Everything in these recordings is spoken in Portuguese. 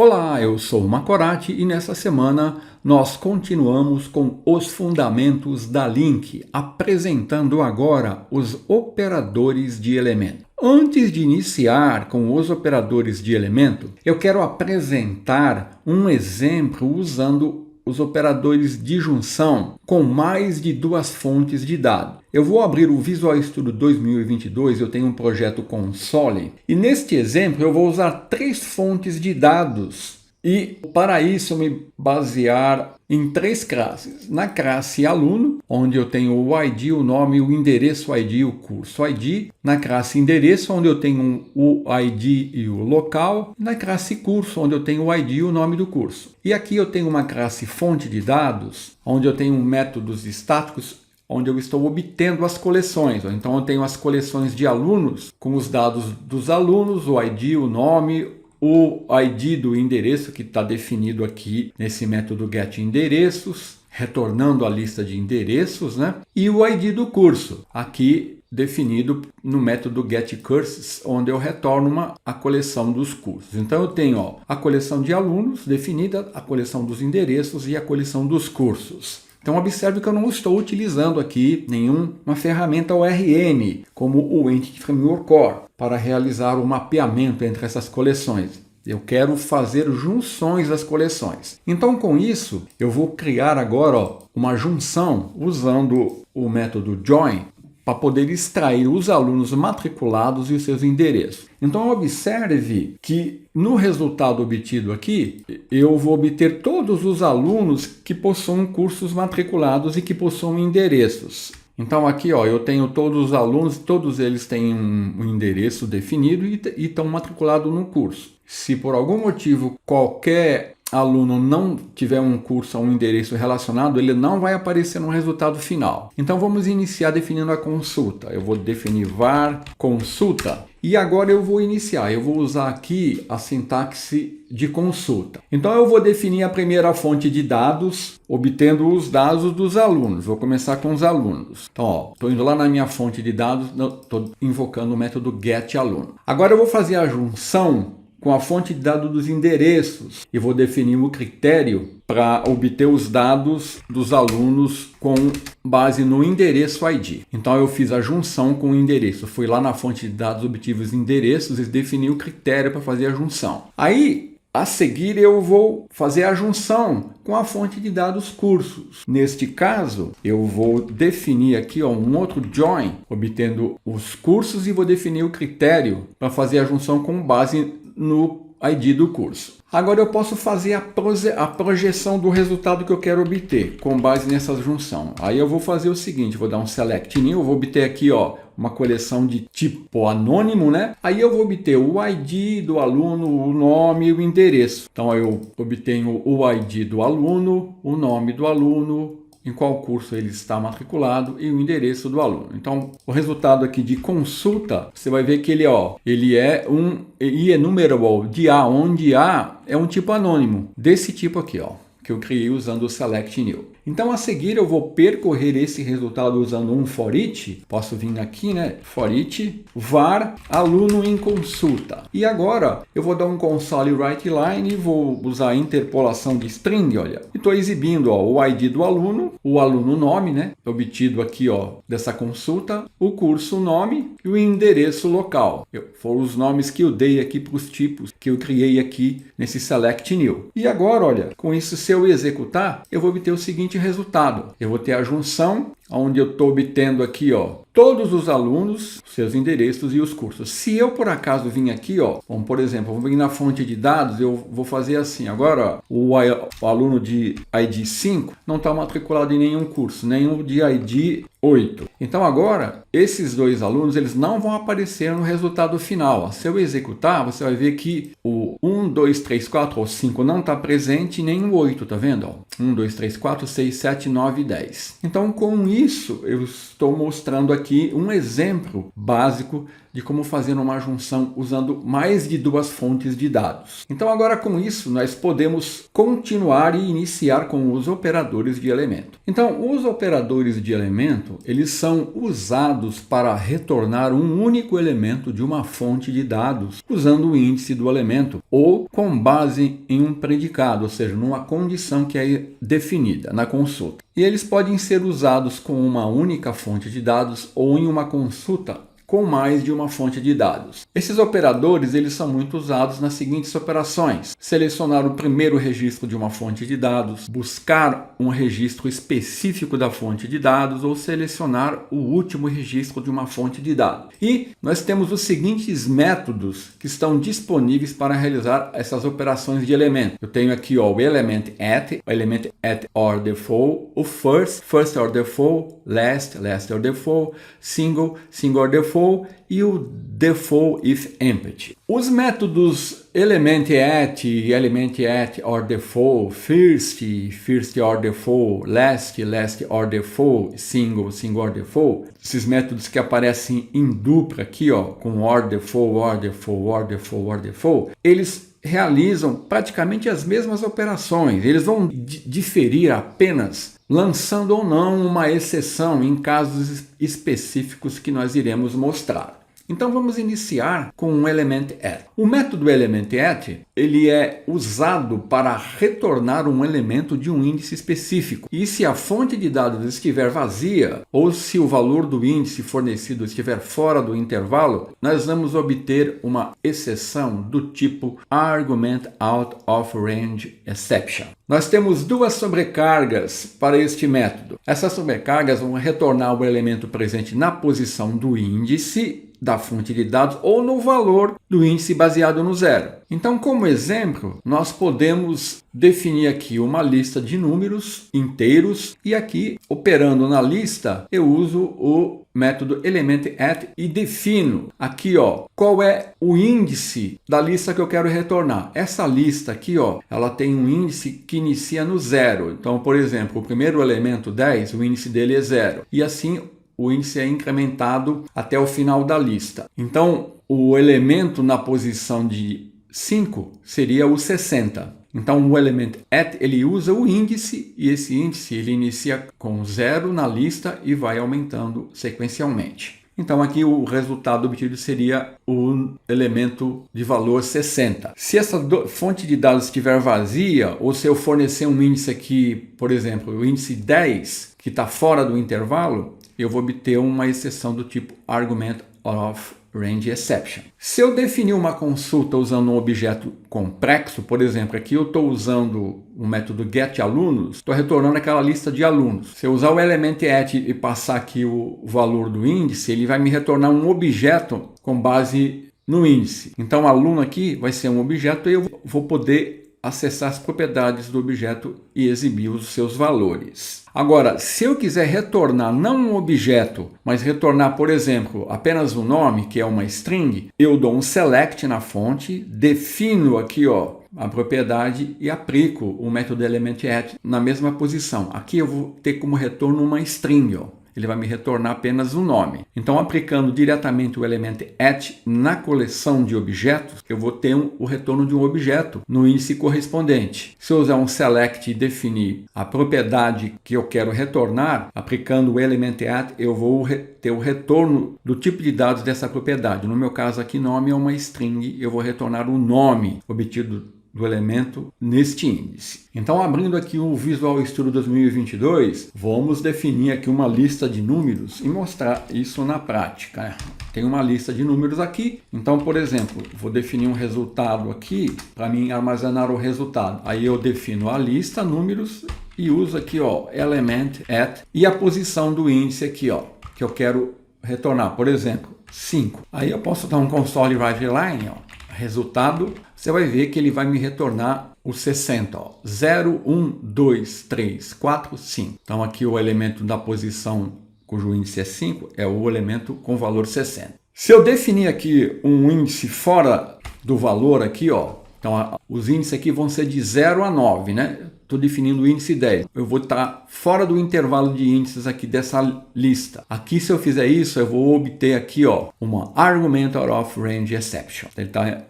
Olá, eu sou o Macorati e nessa semana nós continuamos com os fundamentos da Link, apresentando agora os operadores de elemento. Antes de iniciar com os operadores de elemento, eu quero apresentar um exemplo usando os operadores de junção com mais de duas fontes de dados. Eu vou abrir o Visual Studio 2022, eu tenho um projeto Console, e neste exemplo eu vou usar três fontes de dados. E para isso me basear em três classes. Na classe aluno, onde eu tenho o ID, o nome, o endereço ID e o curso ID. Na classe endereço, onde eu tenho o ID e o local. Na classe curso, onde eu tenho o ID e o nome do curso. E aqui eu tenho uma classe fonte de dados, onde eu tenho métodos estáticos, onde eu estou obtendo as coleções. Então eu tenho as coleções de alunos com os dados dos alunos, o ID, o nome, o ID do endereço que está definido aqui nesse método getEndereços, retornando a lista de endereços, né? E o ID do curso, aqui definido no método getCourses, onde eu retorno a coleção dos cursos. Então eu tenho a coleção de alunos definida, a coleção dos endereços e a coleção dos cursos. Então observe que eu não estou utilizando aqui nenhuma ferramenta ORM, como o Entity Framework Core, para realizar o mapeamento entre essas coleções. Eu quero fazer junções das coleções. Então com isso, eu vou criar agora uma junção usando o método join, para poder extrair os alunos matriculados e os seus endereços. Então observe que no resultado obtido aqui, eu vou obter todos os alunos que possuem cursos matriculados e que possuem endereços. Então aqui eu tenho todos os alunos, todos eles têm um endereço definido e estão matriculados no curso. Se por algum motivo qualquer aluno não tiver um curso ou um endereço relacionado, ele não vai aparecer no resultado final. Então vamos iniciar definindo a consulta. Eu vou definir var consulta e agora eu vou iniciar. Eu vou usar aqui a sintaxe de consulta. Então eu vou definir a primeira fonte de dados, obtendo os dados dos alunos. Vou começar com os alunos. Então estou indo lá na minha fonte de dados, estou invocando o método getAluno. Agora eu vou fazer a junção com a fonte de dados dos endereços e vou definir um critério para obter os dados dos alunos com base no endereço ID. Então eu fiz a junção com o endereço, fui lá na fonte de dados, obtive os endereços e defini o critério para fazer a junção. Aí, a seguir, eu vou fazer a junção com a fonte de dados cursos. Neste caso, eu vou definir aqui um outro join, obtendo os cursos e vou definir o critério para fazer a junção com base no ID do curso. Agora eu posso fazer a projeção do resultado que eu quero obter com base nessa junção. Aí eu vou fazer o seguinte, vou dar um select new, vou obter aqui uma coleção de tipo anônimo, né? Aí eu vou obter o ID do aluno, o nome e o endereço. Então eu obtenho o ID do aluno, o nome do aluno, em qual curso ele está matriculado e o endereço do aluno. Então, o resultado aqui de consulta, você vai ver que ele é um enumerable de A, onde A é um tipo anônimo, desse tipo aqui, que eu criei usando o select new. Então, a seguir, eu vou percorrer esse resultado usando um for each. Posso vir aqui, né? For each, var aluno em consulta. E agora, eu vou dar um console writeLine e vou usar a interpolação de string, olha. Estou exibindo o ID do aluno, o aluno nome, né? Obtido aqui, dessa consulta, o curso nome e o endereço local. Foram os nomes que eu dei aqui para os tipos que eu criei aqui nesse select new. E agora, olha, com isso, se eu executar, eu vou obter o seguinte resultado. Eu vou ter a junção, onde eu estou obtendo aqui, todos os alunos, seus endereços e os cursos. Se eu, por acaso, vim aqui, como por exemplo, eu vou vir na fonte de dados, eu vou fazer assim. Agora, o aluno de ID 5 não está matriculado em nenhum curso, nenhum de ID 8. Então agora, esses dois alunos, eles não vão aparecer no resultado final. Se eu executar, você vai ver que o 1, 2, 3, 4 ou 5 não está presente, nem o 8, tá vendo? 1, 2, 3, 4, 6, 7, 9 e 10. Então, com isso, eu estou mostrando aqui um exemplo básico de como fazer uma junção usando mais de duas fontes de dados. Então agora com isso nós podemos continuar e iniciar com os operadores de elemento. Então os operadores de elemento, eles são usados para retornar um único elemento de uma fonte de dados usando o índice do elemento ou com base em um predicado, ou seja, numa condição que é definida na consulta. E eles podem ser usados com uma única fonte de dados ou em uma consulta com mais de uma fonte de dados. Esses operadores eles são muito usados nas seguintes operações: selecionar o primeiro registro de uma fonte de dados, buscar um registro específico da fonte de dados ou selecionar o último registro de uma fonte de dados. E nós temos os seguintes métodos que estão disponíveis para realizar essas operações de elemento. Eu tenho aqui o element at order for, o first order for, last order for, single order for e o default if empty. Os métodos element at order for, first order for, last order for, single order for, esses métodos que aparecem em dupla aqui, ó, com order for, eles realizam praticamente as mesmas operações. Eles vão diferir apenas lançando ou não uma exceção em casos específicos que nós iremos mostrar. Então vamos iniciar com um element at. O método element at, ele é usado para retornar um elemento de um índice específico. E se a fonte de dados estiver vazia, ou se o valor do índice fornecido estiver fora do intervalo, nós vamos obter uma exceção do tipo argument out of range exception. Nós temos duas sobrecargas para este método. Essas sobrecargas vão retornar o elemento presente na posição do índice da fonte de dados ou no valor do índice baseado no zero. Então, como exemplo, nós podemos definir aqui uma lista de números inteiros e aqui, operando na lista, eu uso o método element at e defino aqui, ó, qual é o índice da lista que eu quero retornar. Essa lista aqui, ó, ela tem um índice que inicia no zero. Então, por exemplo, o primeiro elemento 10, o índice dele é zero. E assim, o índice é incrementado até o final da lista. Então, o elemento na posição de 5 seria o 60. Então, o element at, ele usa o índice, e esse índice ele inicia com 0 na lista e vai aumentando sequencialmente. Então, aqui o resultado obtido seria o elemento de valor 60. Se essa fonte de dados estiver vazia, ou se eu fornecer um índice aqui, por exemplo, o índice 10, que está fora do intervalo, eu vou obter uma exceção do tipo argument of range exception. Se eu definir uma consulta usando um objeto complexo, por exemplo, aqui eu estou usando o método getAlunos, estou retornando aquela lista de alunos. Se eu usar o element at e passar aqui o valor do índice, ele vai me retornar um objeto com base no índice. Então, aluno aqui vai ser um objeto e eu vou poder acessar as propriedades do objeto e exibir os seus valores. Agora, se eu quiser retornar não um objeto, mas retornar, por exemplo, apenas um nome, que é uma string, eu dou um select na fonte, defino aqui, ó, a propriedade e aplico o método element at na mesma posição. Aqui eu vou ter como retorno uma string, ó. Ele vai me retornar apenas um nome. Então, aplicando diretamente o element at na coleção de objetos, eu vou ter o retorno de um objeto no índice correspondente. Se eu usar um select e definir a propriedade que eu quero retornar, aplicando o element at, eu vou ter o retorno do tipo de dados dessa propriedade. No meu caso aqui, nome é uma string, eu vou retornar o nome obtido do elemento neste índice. Então, abrindo aqui o Visual Studio 2022, vamos definir aqui uma lista de números e mostrar isso na prática. Tem uma lista de números aqui, então, por exemplo, vou definir um resultado aqui para mim armazenar o resultado. Aí eu defino a lista, números, e uso aqui, ó, element at e a posição do índice aqui, ó, que eu quero retornar, por exemplo, 5. Aí eu posso dar um console write line, ó, resultado, você vai ver que ele vai me retornar o 60, ó, 0, 1, 2, 3, 4, 5. Então aqui o elemento da posição cujo índice é 5 é o elemento com valor 60. Se eu definir aqui um índice fora do valor aqui, ó, então os índices aqui vão ser de 0 a 9, né? Estou definindo o índice 10. Eu vou estar fora do intervalo de índices aqui dessa lista. Aqui, se eu fizer isso, eu vou obter aqui, ó, uma argument out of range exception.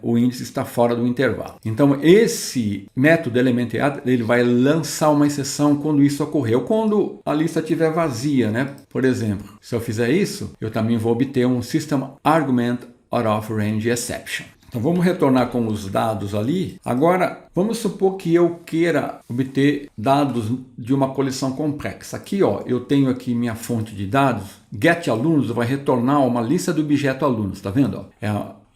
O índice está fora do intervalo. Então, esse método element at, ele vai lançar uma exceção quando isso ocorreu, quando a lista estiver vazia, né? Por exemplo, se eu fizer isso, eu também vou obter um system argument out of range exception. Então vamos retornar com os dados ali. Agora, vamos supor que eu queira obter dados de uma coleção complexa. Aqui, ó, eu tenho aqui minha fonte de dados. GetAlunos vai retornar uma lista do objeto alunos, tá vendo?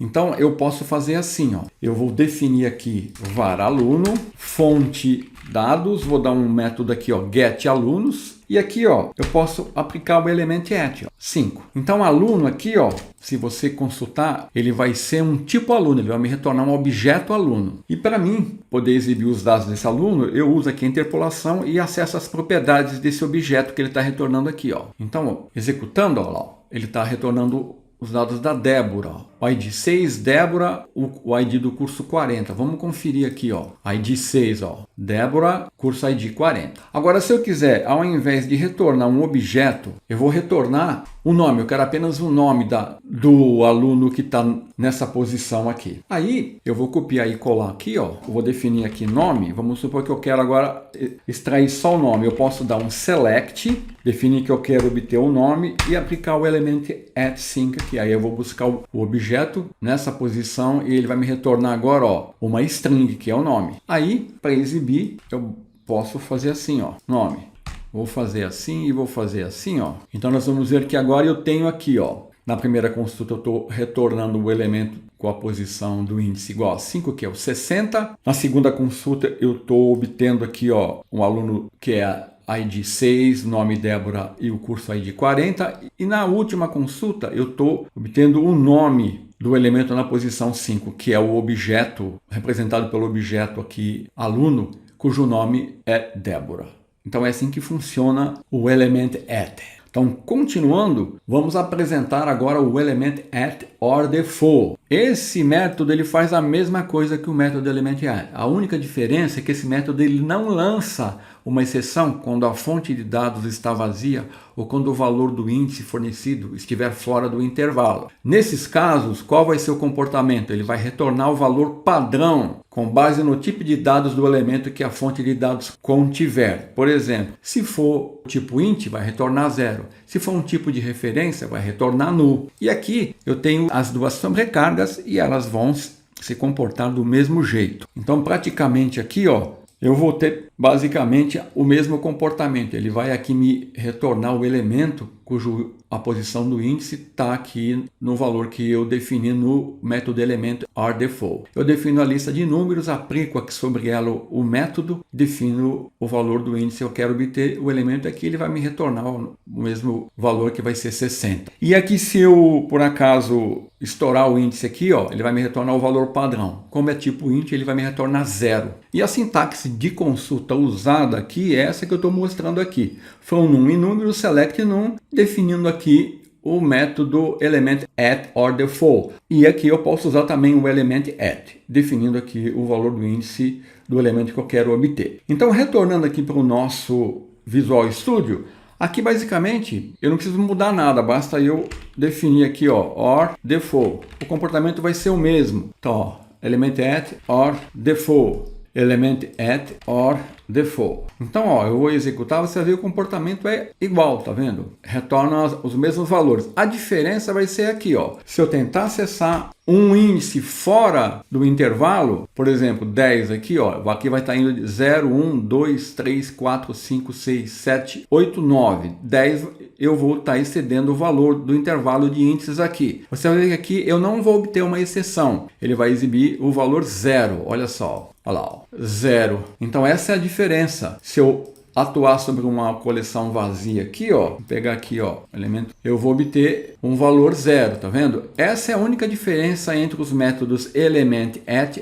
Então eu posso fazer assim, ó. Eu vou definir aqui var aluno, fonte dados, vou dar um método aqui, ó, getAlunos. E aqui, ó, eu posso aplicar o element at, ó, 5. Então, aluno aqui, ó, se você consultar, ele vai ser um tipo aluno, ele vai me retornar um objeto aluno. E para mim poder exibir os dados desse aluno, eu uso aqui a interpolação e acesso às propriedades desse objeto que ele está retornando aqui, ó. Então, ó, executando, ó, lá, ele está retornando os dados da Débora, ó. O ID 6, Débora, o ID do curso 40. Vamos conferir aqui, ó. ID 6, ó. Débora, curso ID 40. Agora, se eu quiser, ao invés de retornar um objeto, eu vou retornar o nome. Eu quero apenas o nome do aluno que está nessa posição aqui. Aí, eu vou copiar e colar aqui, ó. Eu vou definir aqui nome. Vamos supor que eu quero agora extrair só o nome. Eu posso dar um select, definir que eu quero obter o nome e aplicar o element at sync aqui. Aí eu vou buscar o objeto nessa posição e ele vai me retornar agora, ó, uma string, que é o nome. Aí, para exibir, eu posso fazer assim, ó, nome. Vou fazer assim e vou fazer assim, ó. Então nós vamos ver que agora eu tenho aqui, ó, na primeira consulta eu estou retornando o elemento com a posição do índice igual a 5, que é o 60. Na segunda consulta eu estou obtendo aqui, ó, um aluno que é ID 6, nome Débora e o curso ID 40. E na última consulta eu estou obtendo o nome do elemento na posição 5, que é o objeto, representado pelo objeto aqui, aluno, cujo nome é Débora. Então é assim que funciona o element at. Então, continuando, vamos apresentar agora o element at or default. Esse método ele faz a mesma coisa que o método element at. A única diferença é que esse método ele não lança uma exceção quando a fonte de dados está vazia ou quando o valor do índice fornecido estiver fora do intervalo. Nesses casos, qual vai ser o comportamento? Ele vai retornar o valor padrão com base no tipo de dados do elemento que a fonte de dados contiver. Por exemplo, se for tipo int, vai retornar 0. Se for um tipo de referência, vai retornar null. E aqui eu tenho as duas sobrecargas e elas vão se comportar do mesmo jeito. Então, praticamente aqui, ó, eu vou ter basicamente o mesmo comportamento. Ele vai aqui me retornar o elemento cujo a posição do índice está aqui no valor que eu defini no método elemento arDefault. Eu defino a lista de números, aplico aqui sobre ela o método, defino o valor do índice que eu quero obter, o elemento aqui ele vai me retornar o mesmo valor que vai ser 60. E aqui se eu por acaso estourar o índice aqui, ó, ele vai me retornar o valor padrão. Como é tipo int, ele vai me retornar 0. E a sintaxe de consulta usada aqui é essa que eu estou mostrando aqui. From num e número, select num, definindo aqui o método element at or default. E aqui eu posso usar também o element at, definindo aqui o valor do índice do elemento que eu quero obter. Então, retornando aqui para o nosso Visual Studio, aqui basicamente eu não preciso mudar nada, basta eu definir aqui, ó, or default. O comportamento vai ser o mesmo. Então, ó, element at or default. Element at or default. Então, ó, eu vou executar, você vai ver o comportamento é igual, tá vendo? Retorna os mesmos valores. A diferença vai ser aqui, ó. Se eu tentar acessar um índice fora do intervalo, por exemplo, 10 aqui, ó, aqui vai estar indo de 0, 1, 2, 3, 4, 5, 6, 7, 8, 9, 10, eu vou estar excedendo o valor do intervalo de índices aqui. Você vai ver que aqui eu não vou obter uma exceção. Ele vai exibir o valor 0, olha só. Olha lá, ó, 0. Então essa é a diferença. Se eu atuar sobre uma coleção vazia aqui, ó, vou pegar aqui, ó, elemento, eu vou obter um valor 0, tá vendo? Essa é a única diferença entre os métodos element at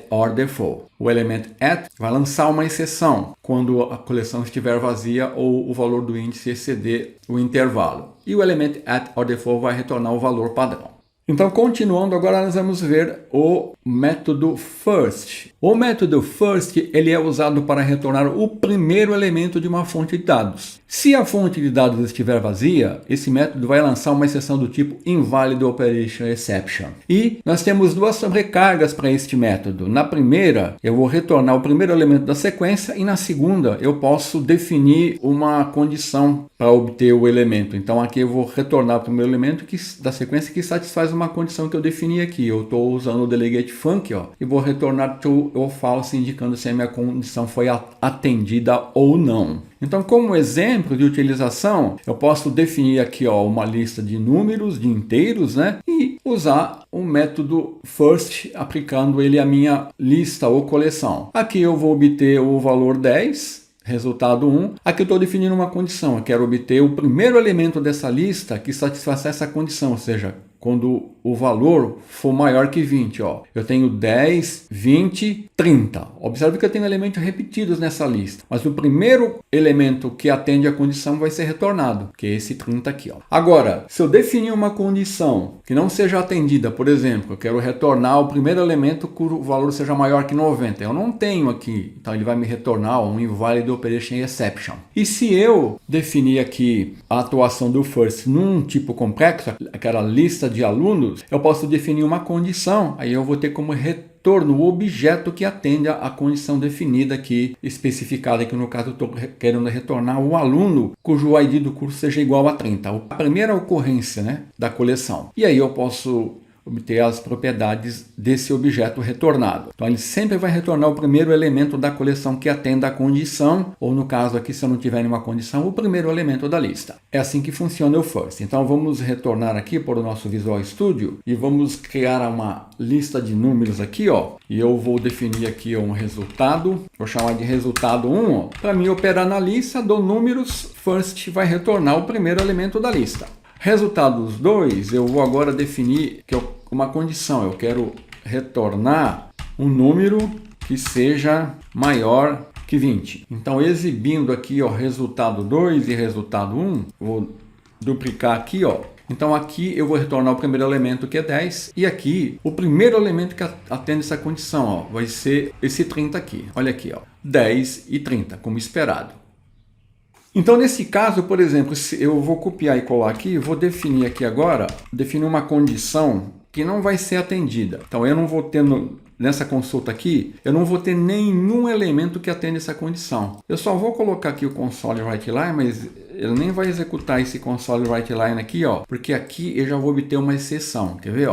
or default. O element at vai lançar uma exceção quando a coleção estiver vazia ou o valor do índice exceder o intervalo. E o element at or default vai retornar o valor padrão. Então, continuando, agora nós vamos ver o método first. O método first ele é usado para retornar o primeiro elemento de uma fonte de dados. Se a fonte de dados estiver vazia, esse método vai lançar uma exceção do tipo InValidOperationException. E nós temos duas sobrecargas para este método. Na primeira, eu vou retornar o primeiro elemento da sequência e na segunda, eu posso definir uma condição para obter o elemento. Então aqui eu vou retornar o primeiro elemento da sequência que satisfaz uma condição que eu defini aqui. Eu estou usando o delegateFunc e vou retornar true ou false, indicando se a minha condição foi atendida ou não. Então, como exemplo de utilização, eu posso definir aqui uma lista de números, de inteiros, né? E usar o método first, aplicando ele à minha lista ou coleção. Aqui eu vou obter o valor 10, resultado 1. Aqui eu estou definindo uma condição. Eu quero obter o primeiro elemento dessa lista que satisfaça essa condição, ou seja, quando o valor for maior que 20. Eu tenho 10, 20, 30. Observe que eu tenho elementos repetidos nessa lista. Mas o primeiro elemento que atende a condição vai ser retornado, que é esse 30 aqui. Agora, se eu definir uma condição que não seja atendida, por exemplo, eu quero retornar o primeiro elemento cujo valor seja maior que 90. Eu não tenho aqui, então ele vai me retornar um InValidOperationException. E se eu definir aqui a atuação do first num tipo complexo, aquela lista de alunos, eu posso definir uma condição, aí eu vou ter como retorno o objeto que atende à condição definida aqui, especificada aqui no caso eu estou querendo retornar o aluno cujo ID do curso seja igual a 30, a primeira ocorrência, né, da coleção. E aí eu posso obter as propriedades desse objeto retornado. Então ele sempre vai retornar o primeiro elemento da coleção que atenda à condição, ou no caso aqui, se eu não tiver nenhuma condição, o primeiro elemento da lista. É assim que funciona o first. Então vamos retornar aqui para o nosso Visual Studio e vamos criar uma lista de números aqui, e eu vou definir aqui um resultado, vou chamar de resultado 1, para mim operar na lista do números, first vai retornar o primeiro elemento da lista. Resultados 2, eu vou agora definir uma condição. Eu quero retornar um número que seja maior que 20. Então, exibindo aqui resultado 2 e resultado 1, vou duplicar aqui. Então, aqui eu vou retornar o primeiro elemento, que é 10. E aqui, o primeiro elemento que atende essa condição vai ser esse 30 aqui. Olha aqui, 10 e 30, como esperado. Então, nesse caso, por exemplo, eu vou copiar e colar aqui, vou definir aqui agora, definir uma condição que não vai ser atendida. Então, eu não vou ter, nessa consulta aqui, eu não vou ter nenhum elemento que atenda essa condição. Eu só vou colocar aqui o console writeLine, mas ele nem vai executar esse console writeLine aqui, porque aqui eu já vou obter uma exceção. Quer ver,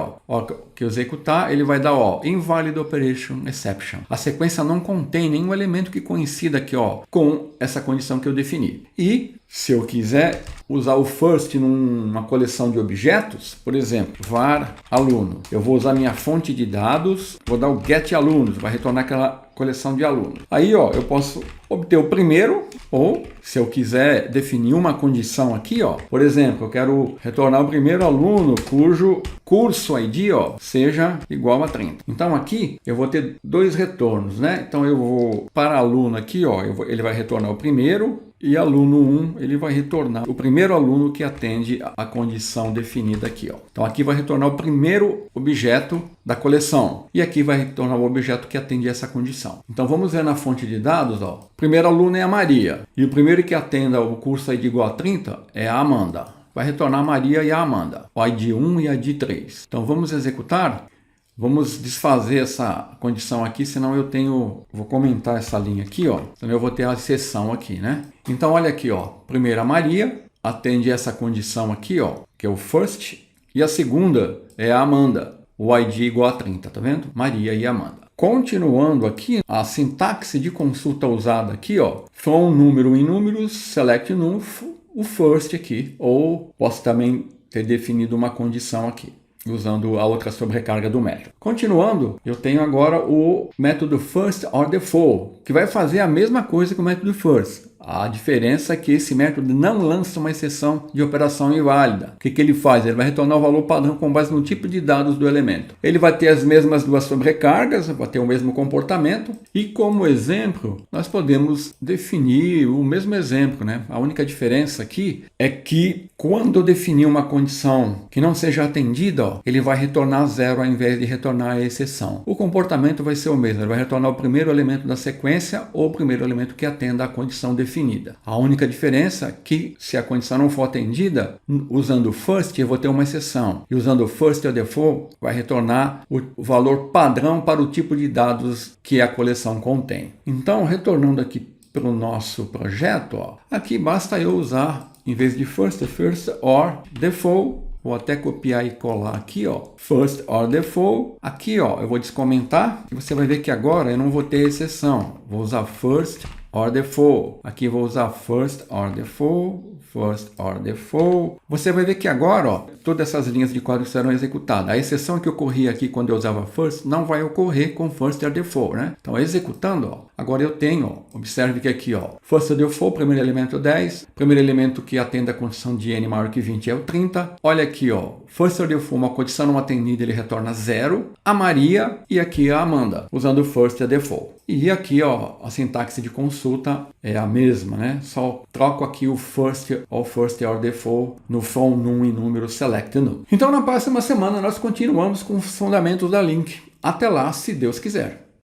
que eu executar, ele vai dar, InValidOperationException. A sequência não contém nenhum elemento que coincida aqui, com essa condição que eu defini. E se eu quiser usar o first numa coleção de objetos, por exemplo, var aluno, eu vou usar minha fonte de dados, vou dar o getAlunos, vai retornar aquela coleção de alunos. Aí, eu posso obter o primeiro, ou se eu quiser definir uma condição aqui, por exemplo, eu quero retornar o primeiro aluno cujo curso ID, seja igual a 30. Então aqui eu vou ter dois retornos, né? Então eu vou para aluno aqui, ele vai retornar o primeiro, e aluno 1, ele vai retornar o primeiro aluno que atende a condição definida aqui. Então aqui vai retornar o primeiro objeto da coleção. E aqui vai retornar o objeto que atende essa condição. Então vamos ver na fonte de dados. O primeiro aluno é a Maria. E o primeiro que atenda o curso ID igual a 30 é a Amanda. Vai retornar a Maria e a Amanda. O ID 1 e a ID 3. Então vamos executar. Vamos desfazer essa condição aqui, senão vou comentar essa linha aqui, senão eu vou ter a exceção aqui, né? Então olha aqui, primeiro a Maria atende essa condição aqui, que é o first, e a segunda é a Amanda, o ID igual a 30, tá vendo? Maria e Amanda. Continuando aqui, a sintaxe de consulta usada aqui, from número em números, select num, o first aqui, ou posso também ter definido uma condição aqui, usando a outra sobrecarga do método. Continuando, eu tenho agora o método first_default, que vai fazer a mesma coisa que o método first. A diferença é que esse método não lança uma exceção de operação inválida. O que ele faz? Ele vai retornar o valor padrão com base no tipo de dados do elemento. Ele vai ter as mesmas duas sobrecargas, vai ter o mesmo comportamento. E como exemplo, nós podemos definir o mesmo exemplo, né? A única diferença aqui é que quando eu definir uma condição que não seja atendida, ele vai retornar 0 ao invés de retornar a exceção. O comportamento vai ser o mesmo. Ele vai retornar o primeiro elemento da sequência ou o primeiro elemento que atenda a condição definida definida. A única diferença é que se a condição não for atendida, usando first eu vou ter uma exceção. E usando first or default vai retornar o valor padrão para o tipo de dados que a coleção contém. Então, retornando aqui para o nosso projeto, ó, aqui basta eu usar, em vez de first or default, vou até copiar e colar aqui, ó, first or default. Aqui, ó, eu vou descomentar e você vai ver que agora eu não vou ter exceção. Vou usar first or default. Aqui vou usar first or default, first or default. Você vai ver que agora, ó, todas essas linhas de código serão executadas. A exceção que ocorria aqui quando eu usava first não vai ocorrer com first or default, né? Então, executando, ó, agora eu tenho, ó, observe que aqui, ó, first or default, primeiro elemento 10, primeiro elemento que atende a condição de n maior que 20 é o 30. Olha aqui, ó, first or default, uma condição não atendida, ele retorna 0. A Maria e aqui a Amanda, usando first or default. E aqui, ó, a sintaxe de consulta é a mesma, né? Só troco aqui o first or default no from, num e número select null. Então, na próxima semana, nós continuamos com os fundamentos da Link. Até lá, se Deus quiser.